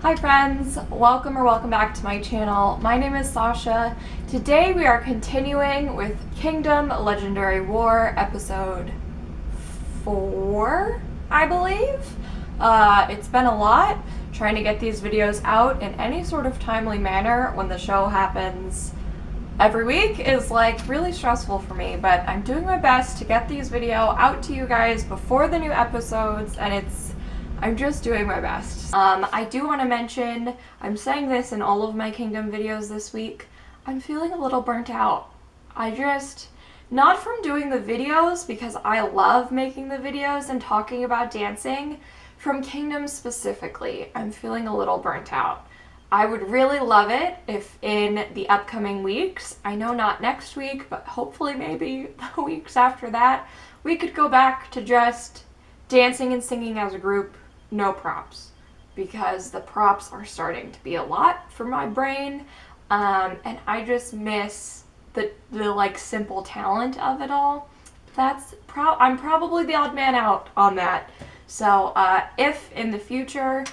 Hi friends, welcome back to my channel. My name is Sasha. Today we are continuing with Kingdom Legendary War episode 4, I believe. It's been a lot trying to get these videos out in any sort of timely manner when the show happens every week is like really stressful for me, but I'm doing my best to get these videos out to you guys before the new episodes, and I'm just doing my best. I do want to mention, I'm saying this in all of my Kingdom videos this week, I'm feeling a little burnt out. Not from doing the videos, because I love making the videos and talking about dancing, from Kingdom specifically, I'm feeling a little burnt out. I would really love it if in the upcoming weeks, I know not next week, but hopefully maybe the weeks after that, we could go back to just dancing and singing as a group, no props, because the props are starting to be a lot for my brain, and I just miss the like simple talent of it all. I'm probably the odd man out on that. So if in the future,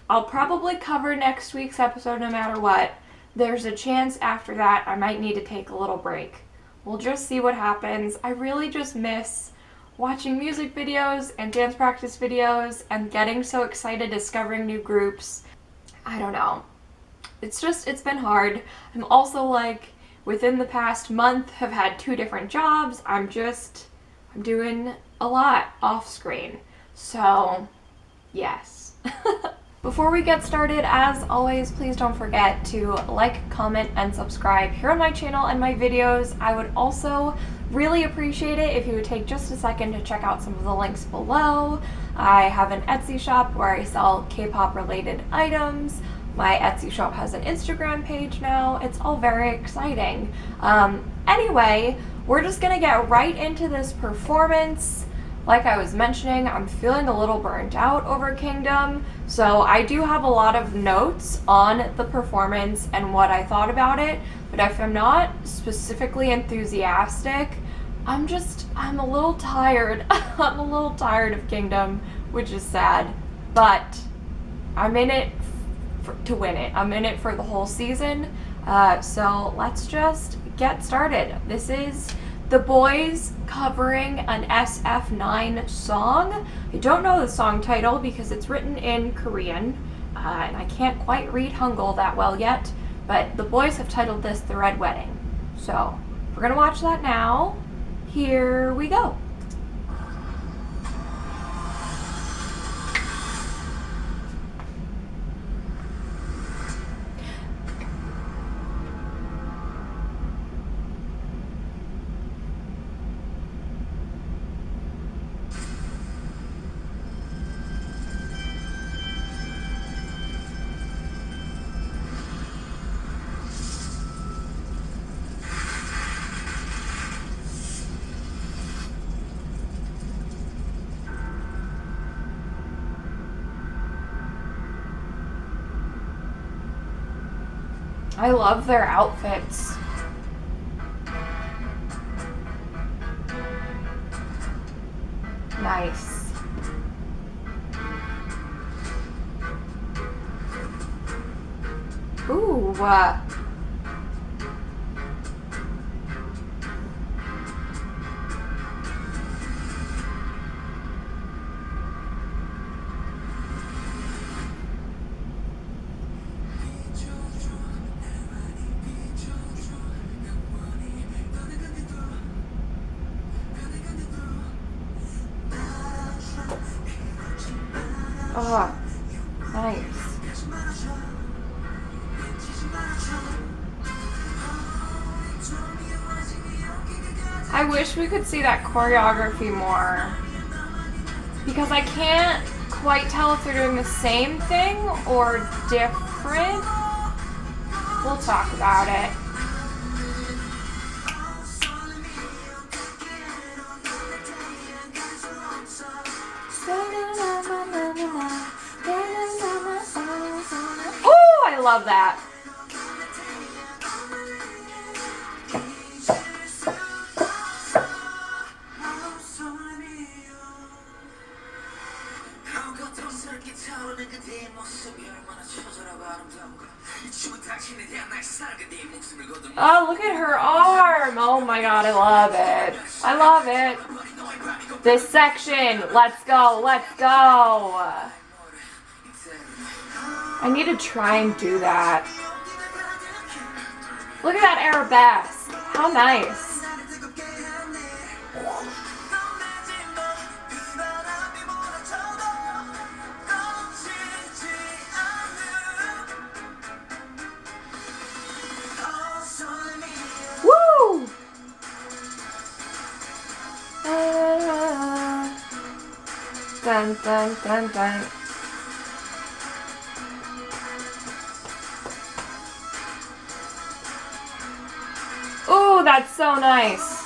I'll probably cover next week's episode no matter what, there's a chance after that I might need to take a little break. We'll just see what happens. I really just miss watching music videos and dance practice videos and getting so excited discovering new groups. I don't know. It's been hard. I'm also like, within the past month, have had 2 different jobs. I'm doing a lot off screen. So, yes. Before we get started, as always, please don't forget to like, comment, and subscribe here on my channel and my videos. I would also really appreciate it if you would take just a second to check out some of the links below. I have an Etsy shop where I sell K-pop related items. My Etsy shop has an Instagram page now. It's all very exciting. Anyway, we're just gonna get right into this performance. Like I was mentioning, I'm feeling a little burnt out over Kingdom, so I do have a lot of notes on the performance and what I thought about it, but if I'm not specifically enthusiastic, I'm a little tired. I'm a little tired of Kingdom, which is sad, but I'm in it to win it. I'm in it for the whole season, so let's just get started. This is the Boyz covering an SF9 song. I don't know the song title because it's written in Korean, and I can't quite read Hangul that well yet, but the Boyz have titled this The Red Wedding. So, we're gonna watch that now. Here we go. I love their outfits. Nice. Ooh. Oh, nice. I wish we could see that choreography more, because I can't quite tell if they're doing the same thing or different. We'll talk about it. Oh, I love that. Oh, look at her arm. Oh my god, I love it. I love it. This section. Let's go. Let's go. I need to try and do that. Look at that arabesque. How nice. Woo! Dun, dun, dun, dun. Ooh, that's so nice.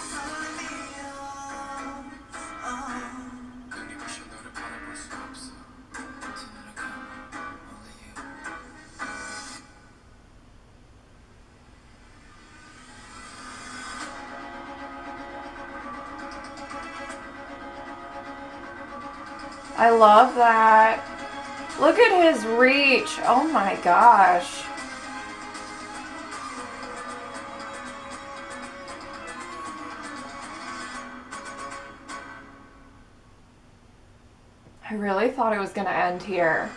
I love that. Look at his reach. Oh my gosh. I really thought it was gonna end here.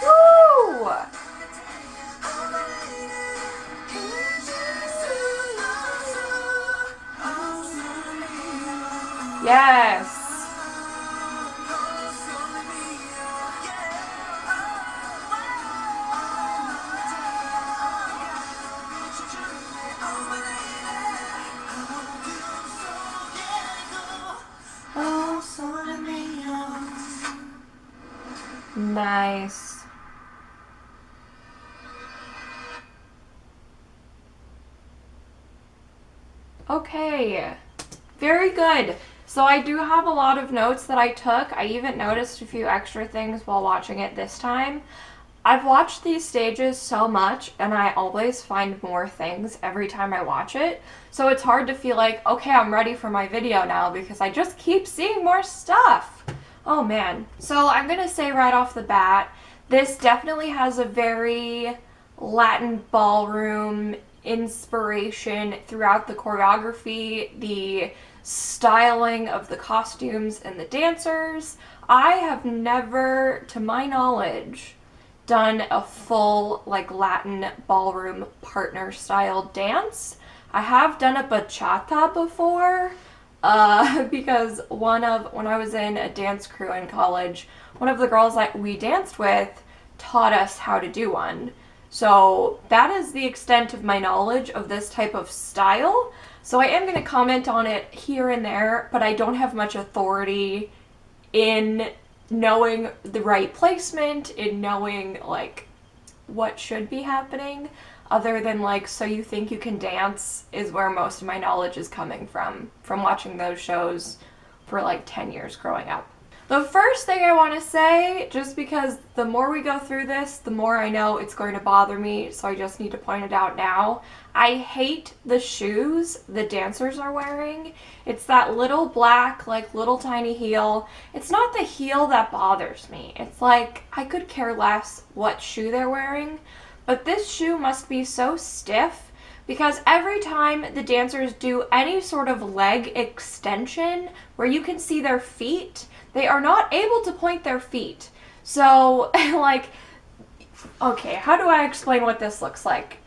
Woo! Yes. Nice. Okay. Very good. So I do have a lot of notes that I took. I even noticed a few extra things while watching it this time. I've watched these stages so much and I always find more things every time I watch it. So it's hard to feel like, okay, I'm ready for my video now because I just keep seeing more stuff. Oh man. So I'm gonna say right off the bat, this definitely has a very Latin ballroom inspiration throughout the choreography, the styling of the costumes and the dancers. I have never, to my knowledge, done a full like Latin ballroom partner style dance. I have done a bachata before because when I was in a dance crew in college, one of the girls that we danced with taught us how to do one. So that is the extent of my knowledge of this type of style. So I am going to comment on it here and there, but I don't have much authority in knowing the right placement, in knowing like what should be happening, other than like So You Think You Can Dance is where most of my knowledge is coming from watching those shows for like 10 years growing up. The first thing I want to say, just because the more we go through this, the more I know it's going to bother me, so I just need to point it out now. I hate the shoes the dancers are wearing. It's that little black, like little tiny heel. It's not the heel that bothers me. It's like, I could care less what shoe they're wearing, but this shoe must be so stiff because every time the dancers do any sort of leg extension where you can see their feet, they are not able to point their feet. So, like, okay, how do I explain what this looks like?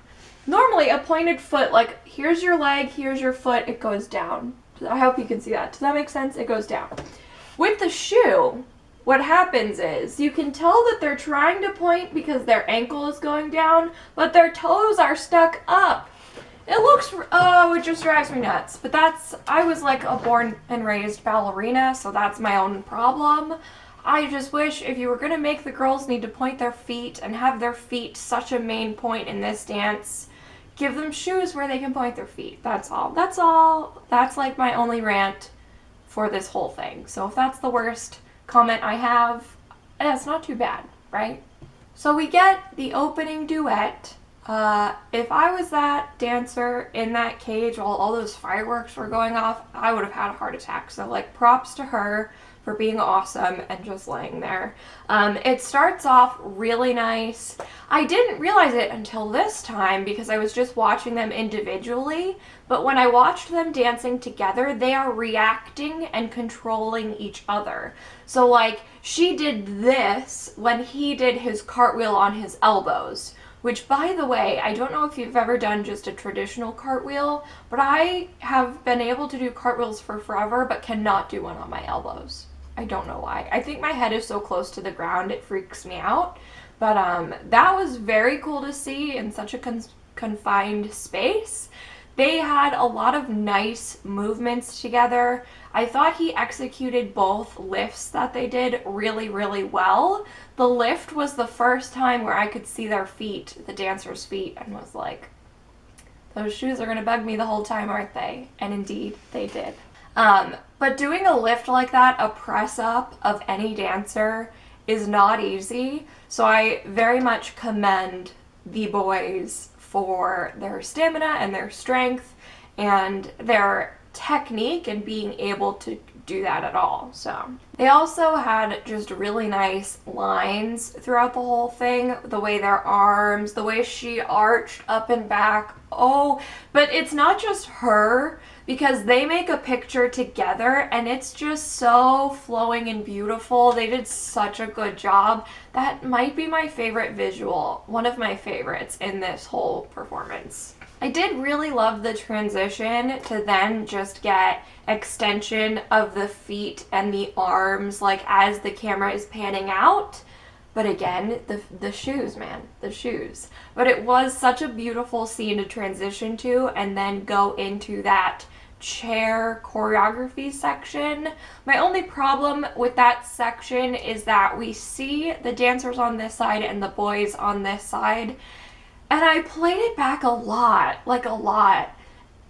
Normally, a pointed foot, like, here's your leg, here's your foot, it goes down. I hope you can see that. Does that make sense? It goes down. With the shoe, what happens is you can tell that they're trying to point because their ankle is going down, but their toes are stuck up. It looks, oh, it just drives me nuts. But I was like a born and raised ballerina, so that's my own problem. I just wish if you were going to make the girls need to point their feet and have their feet such a main point in this dance, give them shoes where they can point their feet. That's all. That's like my only rant for this whole thing. So if that's the worst comment I have, that's not too bad, right? So we get the opening duet. If I was that dancer in that cage while all those fireworks were going off, I would have had a heart attack. So like props to her for being awesome and just laying there. It starts off really nice. I didn't realize it until this time because I was just watching them individually, but when I watched them dancing together, they are reacting and controlling each other. So like she did this when he did his cartwheel on his elbows, which, by the way, I don't know if you've ever done just a traditional cartwheel, but I have been able to do cartwheels for forever, but cannot do one on my elbows. I don't know why. I think my head is so close to the ground, it freaks me out. But that was very cool to see in such a confined space. They had a lot of nice movements together. I thought he executed both lifts that they did really, really well. The lift was the first time where I could see their feet, the dancers' feet, and was like, those shoes are gonna bug me the whole time, aren't they? And indeed, they did. But doing a lift like that, a press up of any dancer, is not easy. So I very much commend the Boyz for their stamina and their strength and their technique and being able to do that at all. So they also had just really nice lines throughout the whole thing, the way their arms, the way she arched up and back. Oh, but it's not just her, because they make a picture together and it's just so flowing and beautiful. They did such a good job. That might be my favorite visual, one of my favorites in this whole performance. I did really love the transition to then just get extension of the feet and the arms, like as the camera is panning out. But again, the shoes, man, the shoes. But it was such a beautiful scene to transition to and then go into that chair choreography section. My only problem with that section is that we see the dancers on this side and the boys on this side. And I played it back a lot, like a lot.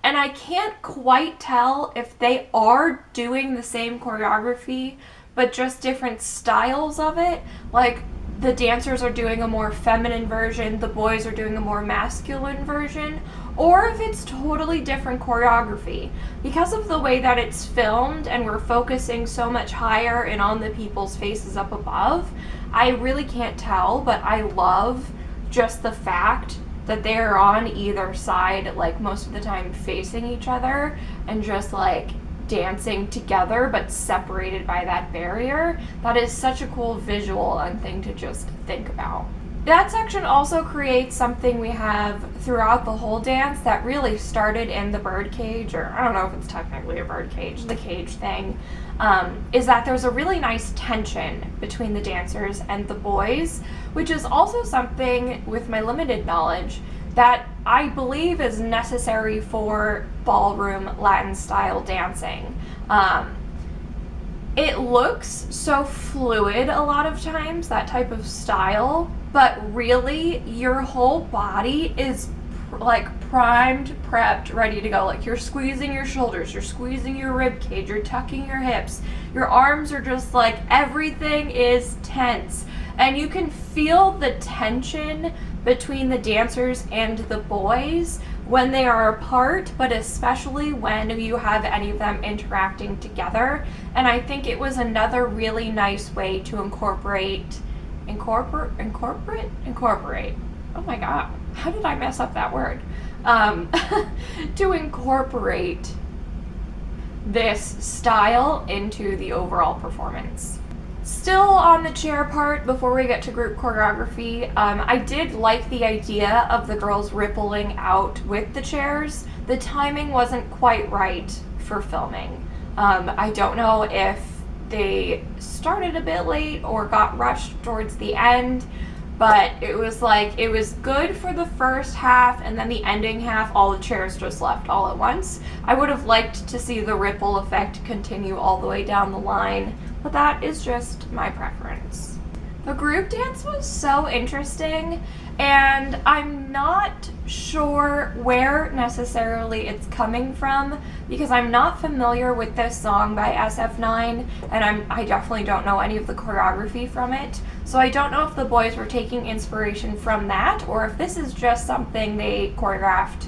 And I can't quite tell if they are doing the same choreography, but just different styles of it. Like the dancers are doing a more feminine version, the boys are doing a more masculine version, or if it's totally different choreography. Because of the way that it's filmed and we're focusing so much higher and on the people's faces up above, I really can't tell, but I love just the fact that they're on either side, like most of the time facing each other and just like dancing together but separated by that barrier. That is such a cool visual and thing to just think about. That section also creates something we have throughout the whole dance that really started in the birdcage, or I don't know if it's technically a birdcage, the cage thing, is that there's a really nice tension between the dancers and the boys, which is also something, with my limited knowledge, that I believe is necessary for ballroom Latin style dancing. It looks so fluid a lot of times, that type of style, but really your whole body is like primed, prepped, ready to go. Like you're squeezing your shoulders, you're squeezing your rib cage, you're tucking your hips, your arms are just like, everything is tense. And you can feel the tension between the dancers and the boys when they are apart, but especially when you have any of them interacting together. And I think it was another really nice way to incorporate. Oh my God, how did I mess up that word? To incorporate this style into the overall performance. Still on the chair part, before we get to group choreography, I did like the idea of the girls rippling out with the chairs. The timing wasn't quite right for filming. I don't know if they started a bit late or got rushed towards the end, but it was like, it was good for the first half, and then the ending half, all the chairs just left all at once. I would have liked to see the ripple effect continue all the way down the line, but that is just my preference. The group dance was so interesting, and I'm not sure where necessarily it's coming from because I'm not familiar with this song by SF9, and I definitely don't know any of the choreography from it. So I don't know if the Boyz were taking inspiration from that or if this is just something they choreographed,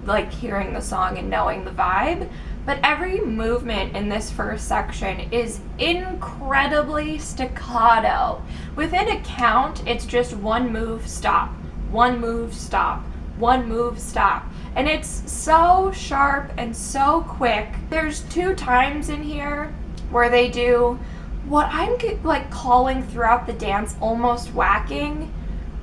like hearing the song and knowing the vibe. But every movement in this first section is incredibly staccato. Within a count, it's just one move, stop, one move, stop, one move, stop. And it's so sharp and so quick. There's 2 times in here where they do what I'm like calling throughout the dance almost whacking,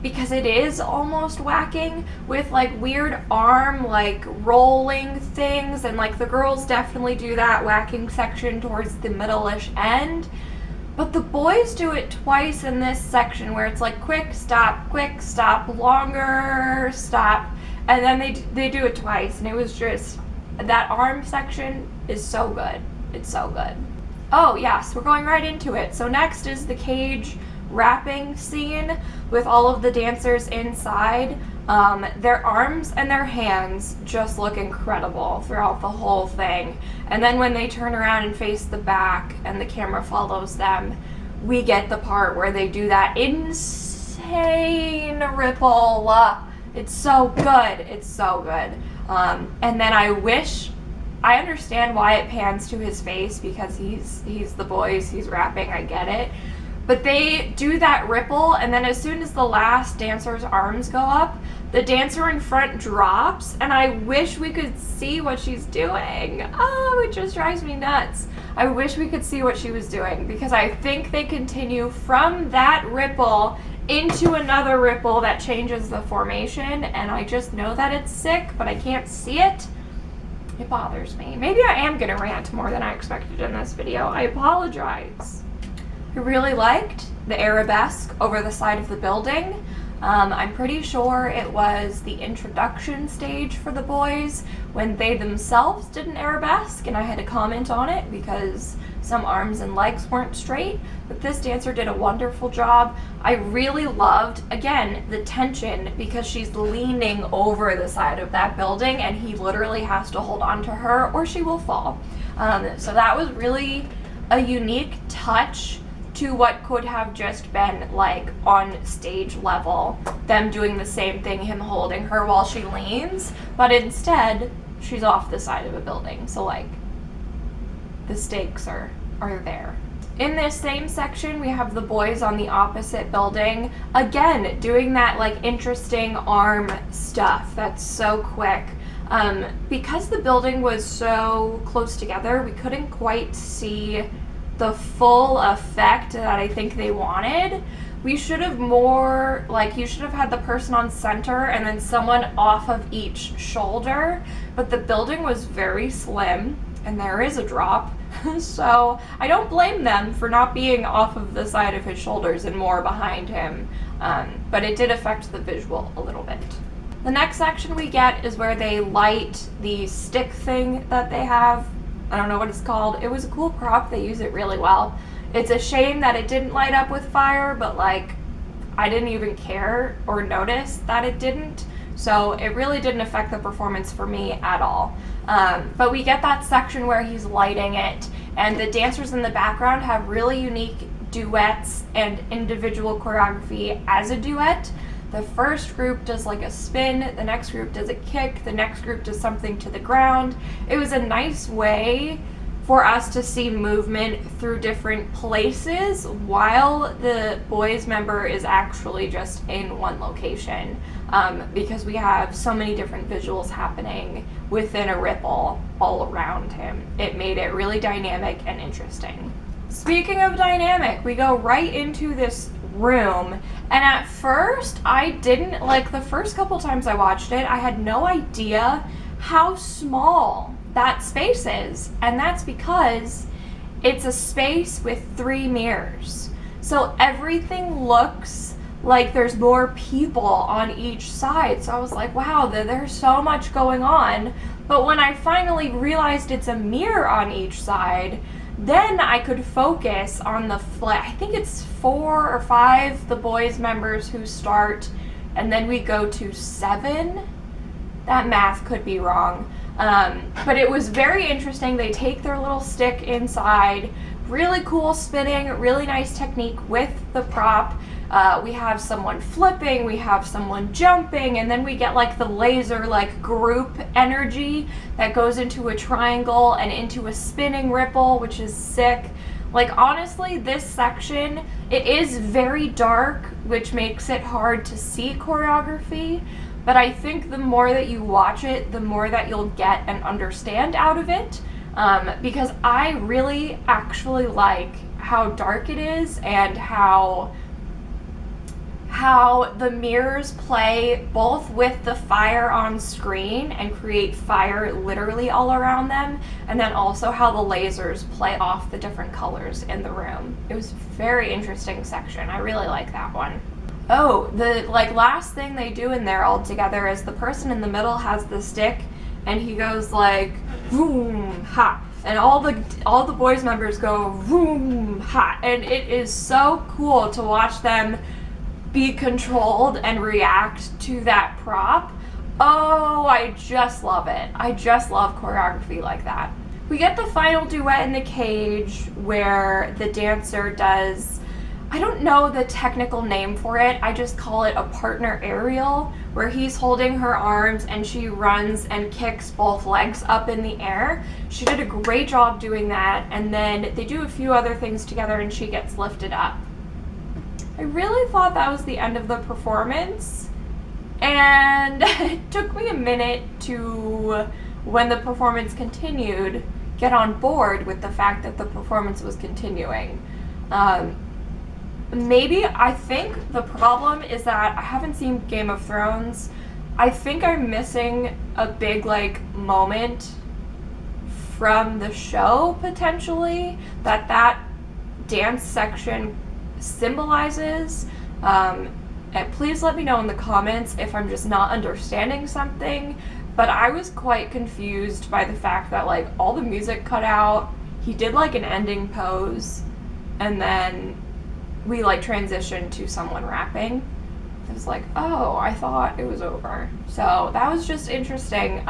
because it is almost whacking with like weird arm like rolling things, and like the girls definitely do that whacking section towards the middle-ish end. But the Boyz do it twice in this section where it's like quick, stop, longer, stop, and then they do it twice, and it was just, that arm section is so good. It's so good. Oh yes, we're going right into it. So next is the cage wrapping scene with all of the dancers inside. Their arms and their hands just look incredible throughout the whole thing. And then when they turn around and face the back and the camera follows them, we get the part where they do that insane ripple. It's so good. It's so good. And then I understand why it pans to his face because he's the Boyz, he's rapping, I get it. But they do that ripple, and then as soon as the last dancer's arms go up, the dancer in front drops, and I wish we could see what she's doing. Oh, it just drives me nuts. I wish we could see what she was doing, because I think they continue from that ripple into another ripple that changes the formation, and I just know that it's sick, but I can't see it. It bothers me. Maybe I am gonna rant more than I expected in this video. I apologize. I really liked the arabesque over the side of the building. I'm pretty sure it was the introduction stage for the Boyz when they themselves did an arabesque, and I had to comment on it because some arms and legs weren't straight, but this dancer did a wonderful job. I really loved, again, the tension because she's leaning over the side of that building and he literally has to hold on to her or she will fall. So that was really a unique touch to what could have just been like on stage level, them doing the same thing, him holding her while she leans, but instead she's off the side of a building, so like the stakes are there. In this same section we have the Boyz on the opposite building, again doing that like interesting arm stuff that's so quick. Because the building was so close together, we couldn't quite see the full effect that I think they wanted. We should have more, like, you should have had the person on center and then someone off of each shoulder, but the building was very slim and there is a drop, so I don't blame them for not being off of the side of his shoulders and more behind him, but it did affect the visual a little bit. The next section we get is where they light the stick thing that they have. I don't know what it's called. It was a cool prop. They use it really well. It's a shame that it didn't light up with fire, but like I didn't even care or notice that it didn't. So it really didn't affect the performance for me at all. But we get that section where he's lighting it, and the dancers in the background have really unique duets and individual choreography as a duet. The first group does like a spin, the next group does a kick, the next group does something to the ground. It was a nice way for us to see movement through different places while the Boyz member is actually just in one location, because we have so many different visuals happening within a ripple all around him. It made it really dynamic and interesting. Speaking of dynamic, we go right into this room, and at first I didn't, like, the first couple times I watched it, I had no idea how small that space is, and that's because it's a space with 3 mirrors, so everything looks like there's more people on each side. So I was like, wow, there's so much going on. But when I finally realized it's a mirror on each side, Then I could focus on the I think it's 4 or 5 the Boyz members who start, and then we go to 7. That math could be wrong. But it was very interesting. They take their little stick inside, really cool spinning, really nice technique with the prop. We have someone flipping, we have someone jumping, and then we get like the laser like group energy that goes into a triangle and into a spinning ripple, which is sick. Like, honestly, this section, it is very dark, which makes it hard to see choreography, but I think the more that you watch it, the more that you'll get and understand out of it, because I really actually like how dark it is and how the mirrors play both with the fire on screen and create fire literally all around them, and then also how the lasers play off the different colors in the room. It was a very interesting section. I really like that one. Oh, the like last thing they do in there all together is the person in the middle has the stick and he goes like vroom ha, and all the Boyz members go vroom ha, and it is so cool to watch them be controlled and react to that prop. Oh, I just love it. I just love choreography like that. We get the final duet in the cage where the dancer does, I don't know the technical name for it, I just call it a partner aerial, where he's holding her arms and she runs and kicks both legs up in the air. She did a great job doing that, and then they do a few other things together and she gets lifted up. I really thought that was the end of the performance, and it took me a minute to, when the performance continued, get on board with the fact that the performance was continuing. Maybe, I think the problem is that I haven't seen Game of Thrones. I think I'm missing a big, like, moment from the show, potentially, that dance section symbolizes. And please let me know in the comments if I'm just not understanding something, but I was quite confused by the fact that like all the music cut out, he did like an ending pose, and then we like transitioned to someone rapping. I was like, oh, I thought it was over. So that was just interesting.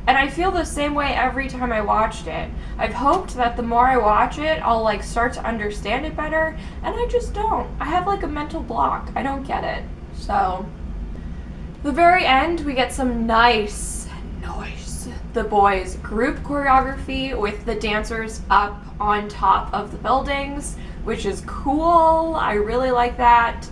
And I feel the same way every time I watched it. I've hoped that the more I watch it, I'll like start to understand it better, and I just don't. I have like a mental block. I don't get it. So, the very end, we get some nice, the Boyz group choreography with the dancers up on top of the buildings, which is cool. I really like that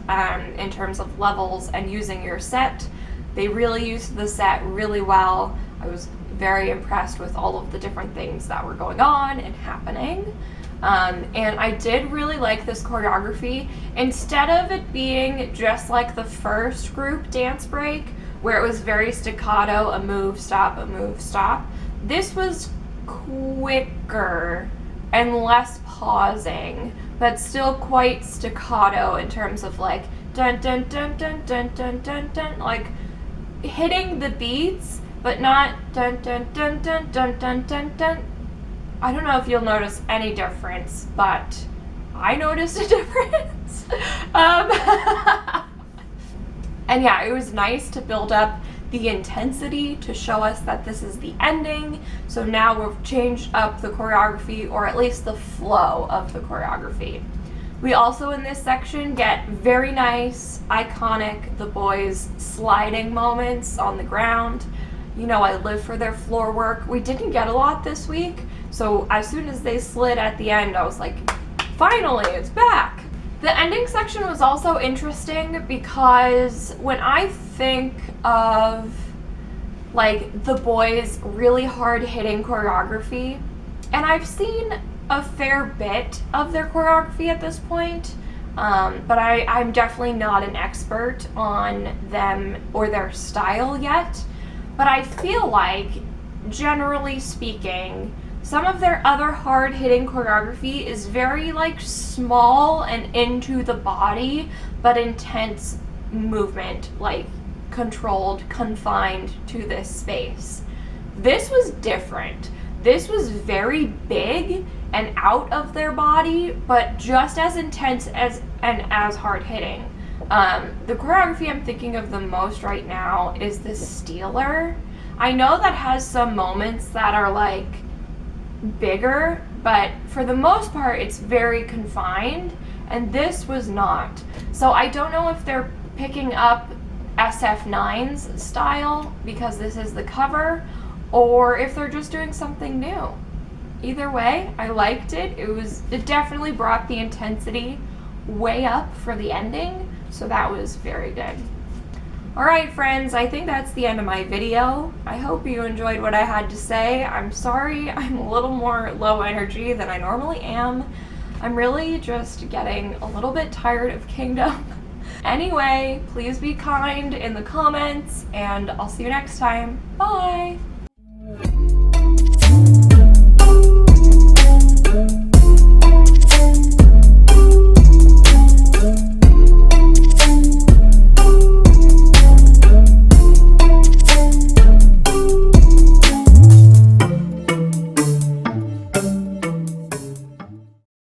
in terms of levels and using your set. They really used the set really well. I was very impressed with all of the different things that were going on and happening. And I did really like this choreography. Instead of it being just like the first group dance break, where it was very staccato, a move, stop, this was quicker and less pausing, but still quite staccato in terms of like dun dun dun dun dun dun dun dun, like hitting the beats, but not dun dun dun dun dun dun dun dun. I don't know if you'll notice any difference, but I noticed a difference. And yeah, it was nice to build up the intensity to show us that this is the ending. So now we've changed up the choreography, or at least the flow of the choreography. We also in this section get very nice, iconic, the Boyz sliding moments on the ground. You know, I live for their floor work. We didn't get a lot this week, so as soon as they slid at the end, I was like, finally, it's back. The ending section was also interesting because when I think of like the Boyz really hard hitting choreography, and I've seen a fair bit of their choreography at this point, but I'm definitely not an expert on them or their style yet. But I feel like, generally speaking, some of their other hard-hitting choreography is very like small and into the body, but intense movement, like controlled, confined to this space. This was different. This was very big and out of their body, but just as intense as and as hard hitting. The choreography I'm thinking of the most right now is the Stealer. I know that has some moments that are like bigger, but for the most part it's very confined, and this was not. So I don't know if they're picking up SF9's style because this is the cover, or if they're just doing something new. Either way, I liked it. It definitely brought the intensity way up for the ending, so that was very good. Alright friends, I think that's the end of my video. I hope you enjoyed what I had to say. I'm sorry I'm a little more low energy than I normally am. I'm really just getting a little bit tired of Kingdom. Anyway, please be kind in the comments, and I'll see you next time. Bye!